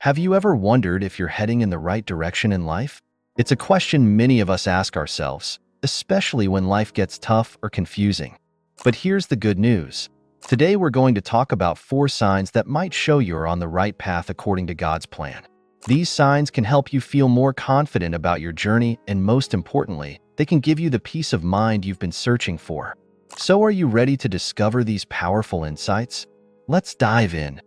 Have you ever wondered if you're heading in the right direction in life? It's a question many of us ask ourselves, especially when life gets tough or confusing. But here's the good news. Today we're going to talk about 4 signs that might show you're on the right path according to God's plan. These signs can help you feel more confident about your journey, and most importantly, they can give you the peace of mind you've been searching for. So are you ready to discover these powerful insights? Let's dive in.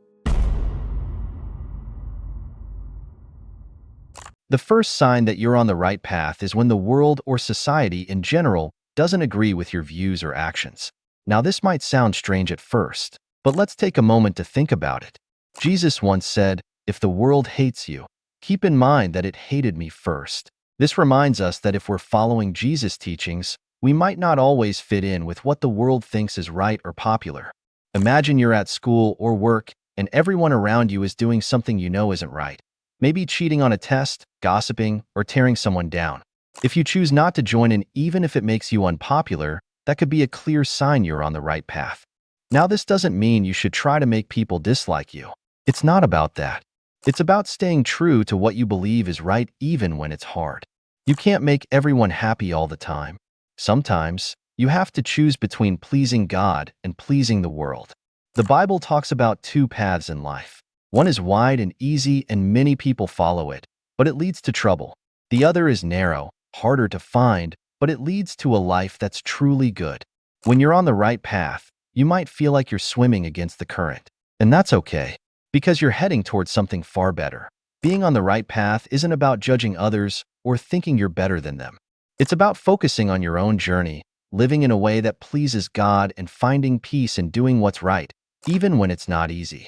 The first sign that you're on the right path is when the world or society in general doesn't agree with your views or actions. Now, this might sound strange at first, but let's take a moment to think about it. Jesus once said, "If the world hates you, keep in mind that it hated me first." This reminds us that if we're following Jesus' teachings, we might not always fit in with what the world thinks is right or popular. Imagine you're at school or work, and everyone around you is doing something you know isn't right. Maybe cheating on a test, gossiping, or tearing someone down. If you choose not to join in even if it makes you unpopular, that could be a clear sign you're on the right path. Now, this doesn't mean you should try to make people dislike you. It's not about that. It's about staying true to what you believe is right even when it's hard. You can't make everyone happy all the time. Sometimes, you have to choose between pleasing God and pleasing the world. The Bible talks about 2 paths in life. One is wide and easy and many people follow it, but it leads to trouble. The other is narrow, harder to find, but it leads to a life that's truly good. When you're on the right path, you might feel like you're swimming against the current. And that's okay, because you're heading towards something far better. Being on the right path isn't about judging others or thinking you're better than them. It's about focusing on your own journey, living in a way that pleases God and finding peace in doing what's right, even when it's not easy.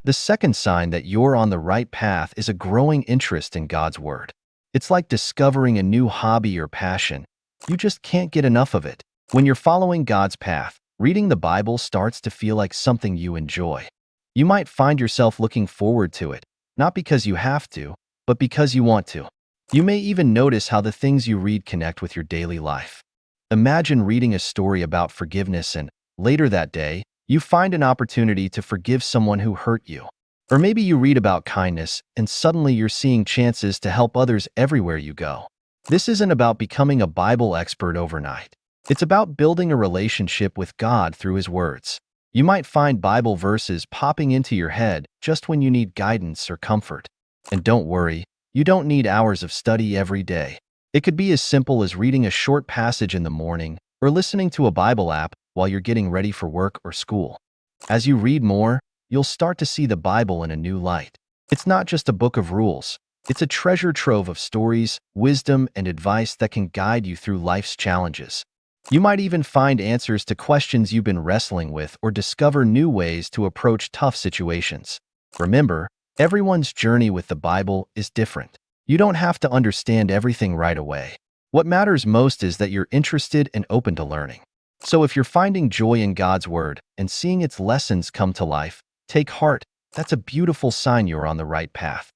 The second sign that you're on the right path is a growing interest in God's Word. It's like discovering a new hobby or passion. You just can't get enough of it. When you're following God's path, reading the Bible starts to feel like something you enjoy. You might find yourself looking forward to it, not because you have to, but because you want to. You may even notice how the things you read connect with your daily life. Imagine reading a story about forgiveness and, later that day, you find an opportunity to forgive someone who hurt you. Or maybe you read about kindness and suddenly you're seeing chances to help others everywhere you go. This isn't about becoming a Bible expert overnight. It's about building a relationship with God through His words. You might find Bible verses popping into your head just when you need guidance or comfort. And don't worry, you don't need hours of study every day. It could be as simple as reading a short passage in the morning or listening to a Bible app while you're getting ready for work or school. As you read more, you'll start to see the Bible in a new light. It's not just a book of rules. It's a treasure trove of stories, wisdom, and advice that can guide you through life's challenges. You might even find answers to questions you've been wrestling with or discover new ways to approach tough situations. Remember, everyone's journey with the Bible is different. You don't have to understand everything right away. What matters most is that you're interested and open to learning. So if you're finding joy in God's Word and seeing its lessons come to life, take heart. That's a beautiful sign you're on the right path.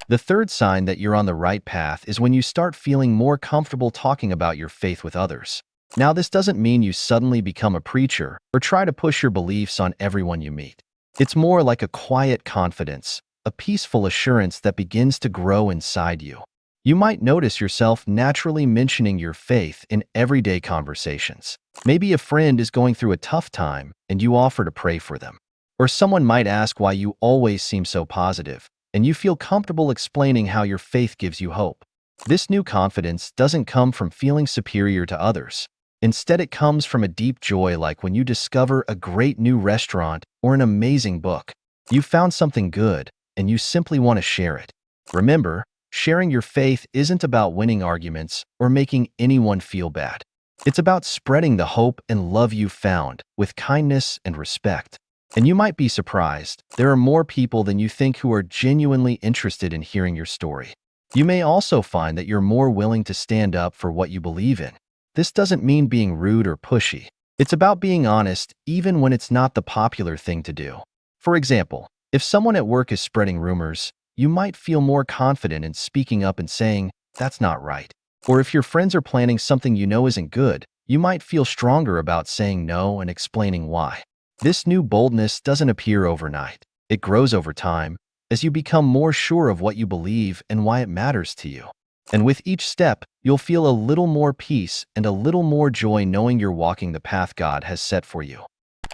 The third sign that you're on the right path is when you start feeling more comfortable talking about your faith with others. Now, this doesn't mean you suddenly become a preacher or try to push your beliefs on everyone you meet. It's more like a quiet confidence, a peaceful assurance that begins to grow inside you. You might notice yourself naturally mentioning your faith in everyday conversations. Maybe a friend is going through a tough time and you offer to pray for them. Or someone might ask why you always seem so positive, and you feel comfortable explaining how your faith gives you hope. This new confidence doesn't come from feeling superior to others. Instead, it comes from a deep joy, like when you discover a great new restaurant or an amazing book. You found something good, and you simply want to share it. Remember, sharing your faith isn't about winning arguments or making anyone feel bad. It's about spreading the hope and love you've found with kindness and respect. And you might be surprised, there are more people than you think who are genuinely interested in hearing your story. You may also find that you're more willing to stand up for what you believe in. This doesn't mean being rude or pushy. It's about being honest even when it's not the popular thing to do. For example, if someone at work is spreading rumors, you might feel more confident in speaking up and saying, "That's not right." Or if your friends are planning something you know isn't good, you might feel stronger about saying no and explaining why. This new boldness doesn't appear overnight. It grows over time, as you become more sure of what you believe and why it matters to you. And with each step, you'll feel a little more peace and a little more joy knowing you're walking the path God has set for you.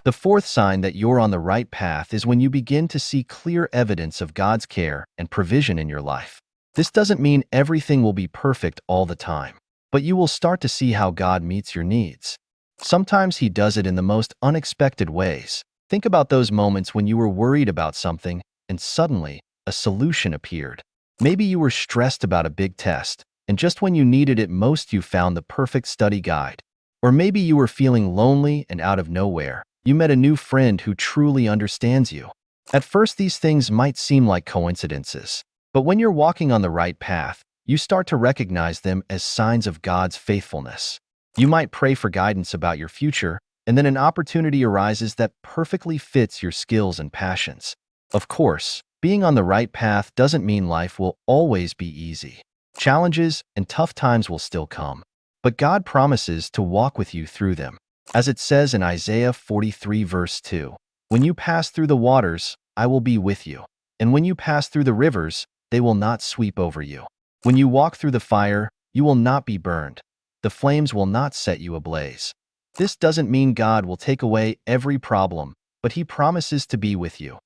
The fourth sign that you're on the right path is when you begin to see clear evidence of God's care and provision in your life. This doesn't mean everything will be perfect all the time, but you will start to see how God meets your needs. Sometimes He does it in the most unexpected ways. Think about those moments when you were worried about something and suddenly a solution appeared. Maybe you were stressed about a big test, and just when you needed it most, you found the perfect study guide. Or maybe you were feeling lonely and out of nowhere, you met a new friend who truly understands you. At first, these things might seem like coincidences, but when you're walking on the right path, you start to recognize them as signs of God's faithfulness. You might pray for guidance about your future, and then an opportunity arises that perfectly fits your skills and passions. Of course, being on the right path doesn't mean life will always be easy. Challenges and tough times will still come, but God promises to walk with you through them. As it says in Isaiah 43 verse 2, "When you pass through the waters, I will be with you, and when you pass through the rivers, they will not sweep over you. When you walk through the fire, you will not be burned. The flames will not set you ablaze." This doesn't mean God will take away every problem, but He promises to be with you.